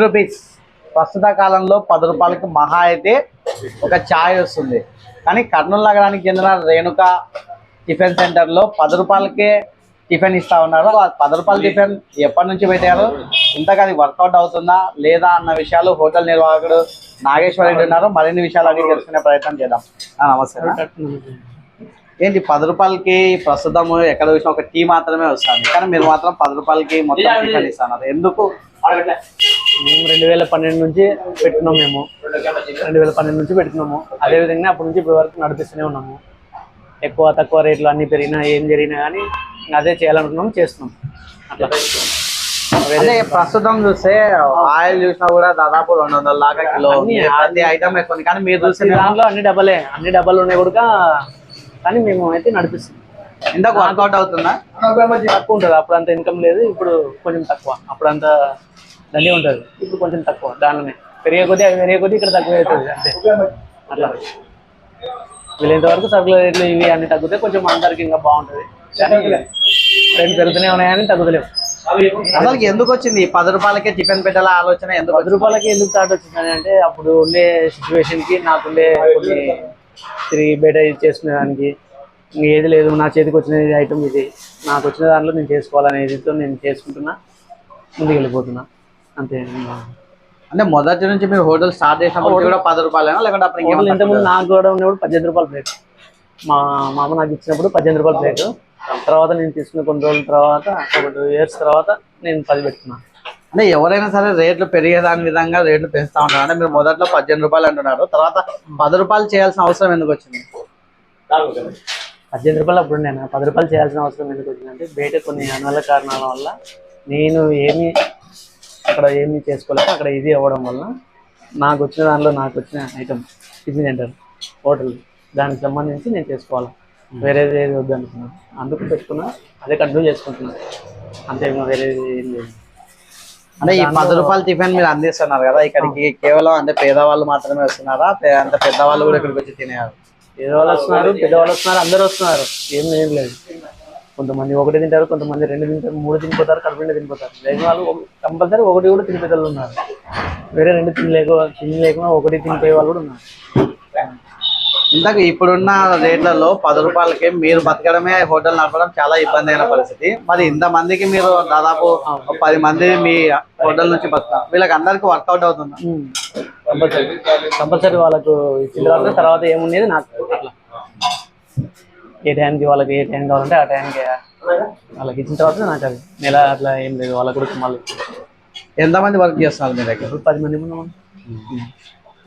Rupees ప్రస్తుత కాలంలో 10 రూపాయలకి మహా అయితే ఒక ఛాయ్ వస్తుంది. కానీ కర్నూలు నగరానికి చెందిన రేణుక టిఫిన్ సెంటర్లో 10 రూపాయలకే టిఫిన్ ఇస్తూ ఉన్నారు. ఆ 10 రూపాయల టిఫిన్ ఎప్పటి నుంచి పెట్టారు, ఇంతకు అది వర్కౌట్ అవుతుందా లేదా అన్న విషయాలు హోటల్ నిర్వాహకుడు నాగేశ్వర రెడ్డి ఉన్నారు. మరిన్ని విషయాలు అడిగి తెలుసుకునే ప్రయత్నం చేద్దాం. నమస్తే. ఏంటి 10 రూపాయలకి ప్రస్తుతం ఎక్కడ చూసినా ఒక టీ మాత్రమే వస్తుంది, కానీ మీరు మాత్రం 10 రూపాయలకి మొత్తం టిఫిన్ ఇస్తున్నారు, ఎందుకు? మేము 2012 నుంచి పెట్టుకున్నాము. 2012 నుంచి పెట్టుకున్నాము. అదేవిధంగా అప్పటి నుంచి ఇప్పటి వరకు నడిపిస్తూనే ఉన్నాము. ఎక్కువ తక్కువ రేట్లు అన్ని పెరిగినా ఏం జరిగినా కానీ అదే చేయాలనుకున్నాం, చేస్తున్నాం. అట్లా అదే ప్రస్తుతం చూస్తే ఆయిల్ చూసినా కూడా దాదాపు 200 దాకా కిలో, ప్రతి ఐటమ్ ఎక్కువ. కానీ మీరు చూస్తే దాంట్లో అన్ని డబ్బాలు ఉన్నాయి కూడా, కానీ మేము అయితే నడిపిస్తున్నాం. ఇంతకు వర్కౌట్ అవుతుందా? తక్కువ ఉంటుంది. అప్పుడు అంత ఇన్కమ్ లేదు, ఇప్పుడు కొంచెం తక్కువ. అప్పుడు అంత దండి ఉంటుంది, ఇప్పుడు కొంచెం తక్కువ. దానిలోనే పెరిగే కొద్దీ ఇక్కడ తక్కువ అవుతుంది అంతే. అట్లా వీళ్ళంత వరకు సరుకుల రేట్లు ఇవి అన్ని తగ్గితే కొంచెం అందరికి ఇంకా బాగుంటుంది. రేట్లు పెరుగుతూనే ఉన్నాయని తగ్గుతలేవు. అసలు ఎందుకు వచ్చింది 10 రూపాయలకే టిఫిన్ పెట్టాల ఆలోచన? ఎందుకు 10 రూపాయలకి ఎందుకు స్టార్ట్ వచ్చిందని అంటే, అప్పుడు ఉండే సిచ్యువేషన్కి నాకుండే కొన్ని తిరిగి బయట చేసుకునేదానికి ఏది లేదు. నా చేతికి వచ్చిన ఐటమ్ ఇది, నాకు వచ్చిన దాంట్లో నేను చేసుకోవాలనే ఇదితో నేను చేసుకుంటున్నా, ముందుకు వెళ్ళిపోతున్నా అంతే. అంటే మొదటి నుంచి మీరు హోటల్ స్టార్ట్ చేసినప్పుడు కూడా 10 రూపాయలేనా, లేకుంటే అప్పుడు ఇంతకుముందు నాకు కూడా ఉన్నప్పుడు 18 రూపాయల ప్లేట్. మా మామ నాకు ఇచ్చినప్పుడు 18 రూపాయల ప్లేట్. తర్వాత నేను తీసుకున్న కొన్ని రోజుల తర్వాత, ఒక 2 years తర్వాత నేను 10 పెట్టుకున్నాను. అంటే ఎవరైనా సరే రేట్లు పెరిగేదాని విధంగా రేట్లు పెంచుతా ఉంటారు. అంటే మీరు మొదట్లో 18 రూపాయలు అంటున్నారు, తర్వాత 10 రూపాయలు చేయాల్సిన అవసరం ఎందుకు వచ్చింది? 18 రూపాయలు అప్పుడు నేను 10 రూపాయలు చేయాల్సిన అవసరం ఎందుకు వచ్చిందంటే, బయట కొన్ని అనువల కారణాల వల్ల నేను అక్కడ ఏమీ చేసుకోలేక అక్కడ ఇది అవ్వడం వల్ల నాకు వచ్చిన దానిలో నాకు వచ్చిన ఐటమ్ టిఫిన్ సెంటర్ హోటల్ దానికి సంబంధించి నేను చేసుకోవాలి. వేరేది ఏది వద్దు అనుకున్నాను, అందుకు పెట్టుకున్నా. అదే కంటిన్యూ చేసుకుంటున్నాను అంతే, వేరేది ఏం లేదు. అంటే ఈ 10 రూపాయల టిఫిన్ మీరు అందిస్తున్నారు కదా, ఇక్కడికి కేవలం అంటే పేదవాళ్ళు మాత్రమే వస్తున్నారా, అంటే పెద్దవాళ్ళు కూడా ఇక్కడికి వచ్చి తినేవారు? పేదవాళ్ళు వస్తున్నారు, పెద్దవాళ్ళు వస్తున్నారు, అందరూ వస్తున్నారు. ఏం లేదు. కొంతమంది 1 తింటారు, కొంతమంది 2 తింటారు, 3 తినిపోతారు, కడుపు నిండా తినిపోతారు. లేని వాళ్ళు కంపల్సరీ 1 కూడా తినిపోయే వాళ్ళు ఉన్నారు. వేరే 2 తినలేకుండా 1 తినిపోయే వాళ్ళు కూడా ఉన్నారు. ఇంతకు ఇప్పుడున్న రేట్లలో 10 రూపాయలకి మీరు బతకడమే, హోటల్ నడపడం చాలా ఇబ్బంది అయిన పరిస్థితి. మరి ఇంతమందికి మీరు దాదాపు 10 మంది మీ హోటల్ నుంచి బతుకుతారు, వీళ్ళకి అందరికి వర్కౌట్ అవుతుంది? కంపల్సరీ వాళ్ళకు ఇచ్చిన తర్వాత ఏముండేది నాకు అట్లా ఏ టైంకి వాళ్ళకి ఏ టైం కావాలంటే ఆ టైంకి వాళ్ళకి ఇచ్చిన తర్వాత నాకు అది నెల అట్లా ఏం లేదు. వాళ్ళకి కూడా మళ్ళీ ఎంతమంది వర్క్ చేస్తున్నారు మీ దగ్గర? 10 మంది ఉన్నాం.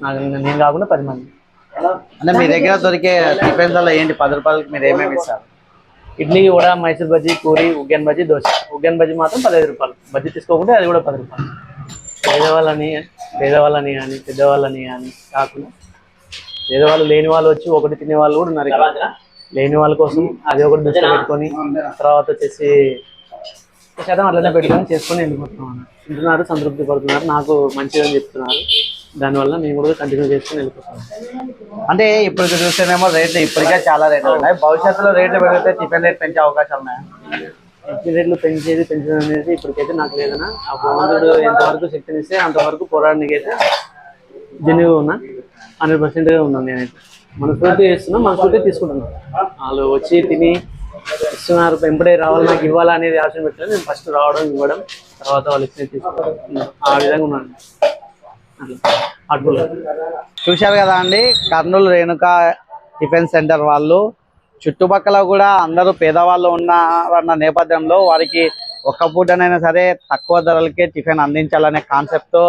నాకు నేను కాకుండా 10 మంది. అంటే మీ దగ్గర దొరికే టిఫిన్స్లో ఏంటి 10 రూపాయలకి మీరు ఏమేమి ఇస్తారు? ఇడ్లీ, వడ, మైసూర్ బజ్జీ, పూరి, ఉగ్గన్ బజ్జీ, దోశ. ఉగ్గన్ బజ్జీ మాత్రం 15 రూపాయలు. బజ్జీ తీసుకోకుంటే అది కూడా 10 రూపాయలు. పేదవాళ్ళని కానీ పెద్దవాళ్ళని కానీ కాకుండా పేదవాళ్ళు లేని వాళ్ళు వచ్చి 1 తినే వాళ్ళు కూడా ఉన్నారు. లేని వాళ్ళ కోసం అది ఒకటి దృష్టిలో పెట్టుకొని తర్వాత వచ్చేసి శాతం అట్లనే పెట్టుకొని చేసుకొని వెళ్ళిపోతున్నాం. తింటున్నారు, సంతృప్తి పడుతున్నారు, నాకు మంచిదని చెప్తున్నారు. దానివల్ల మేము కూడా కంటిన్యూ చేసుకుని వెళ్ళిపోతాం. అంటే ఇప్పుడు చూస్తేనేమో రేట్లు ఇప్పటికే చాలా రేట్లు ఉన్నాయి, భవిష్యత్తులో రేట్లు పెరిగితే టిఫిన్ రేట్ పెంచే అవకాశాలు ఉన్నాయా? టిఫిన్ రేట్లు పెంచడం అనేది ఇప్పటికైతే నాకు లేదన్నా. ఆ భగవంతుడు ఎంతవరకు శక్తినిస్తే అంతవరకు పోరాడడానికి అయితే జెన్యూగా ఉన్నా, 100%గా ఉన్నాను. నేనైతే మనస్ఫూర్తి చేస్తున్నా, మనస్ఫూర్తి తీసుకుంటున్నాను. వాళ్ళు వచ్చి తిని ఇస్తున్నారు, వెంబడే రావాలి, నాకు ఇవ్వాలా అనేది ఆశ పెట్టలేదు. నేను ఫస్ట్ రావడం, ఇవ్వడం, తర్వాత వాళ్ళు ఇచ్చిన తీసుకోవడం, ఆ విధంగా ఉన్నాను. చూశారు కదా అండి, కర్నూలు రేణుక టిఫిన్ సెంటర్ వాళ్ళు చుట్టుపక్కల కూడా అందరూ పేదవాళ్ళు ఉన్నారన్న నేపథ్యంలో వారికి ఒక్క పూటనైనా సరే తక్కువ ధరలకే టిఫిన్ అందించాలనే కాన్సెప్ట్తో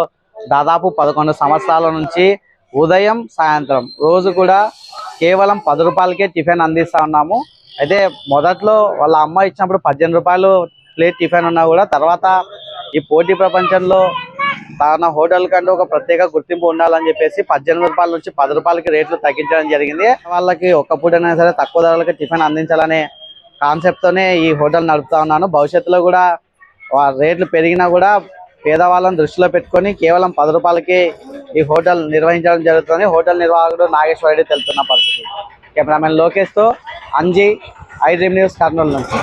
దాదాపు 11 సంవత్సరాల నుంచి ఉదయం సాయంత్రం రోజు కూడా కేవలం 10 రూపాయలకే టిఫిన్ అందిస్తూ ఉన్నాము. అయితే మొదట్లో వాళ్ళ అమ్మ ఇచ్చినప్పుడు 18 రూపాయలు ప్లేట్ టిఫిన్ ఉన్నా కూడా తర్వాత ఈ పోటీ ప్రపంచంలో తన హోటల్ కంటూ ఒక ప్రత్యేక గుర్తింపు ఉండాలని చెప్పేసి 18 రూపాయల నుంచి 10 రూపాయలకి రేట్లు తగ్గించడం జరిగింది. వాళ్ళకి ఒక్క పూటైనా సరే తక్కువ ధరలకి టిఫిన్ అందించాలనే కాన్సెప్ట్తోనే ఈ హోటల్ నడుపుతా ఉన్నాను. భవిష్యత్తులో కూడా రేట్లు పెరిగినా కూడా పేదవాళ్ళని దృష్టిలో పెట్టుకొని కేవలం 10 రూపాయలకి ఈ హోటల్ నిర్వహించడం జరుగుతుంది. హోటల్ నిర్వాహకుడు నాగేశ్వర రెడ్డి తెలుపుతున్న పరిస్థితి. కెమెరామెన్ లోకేష్తో Anji, I dream news, Kurnool నుంచి.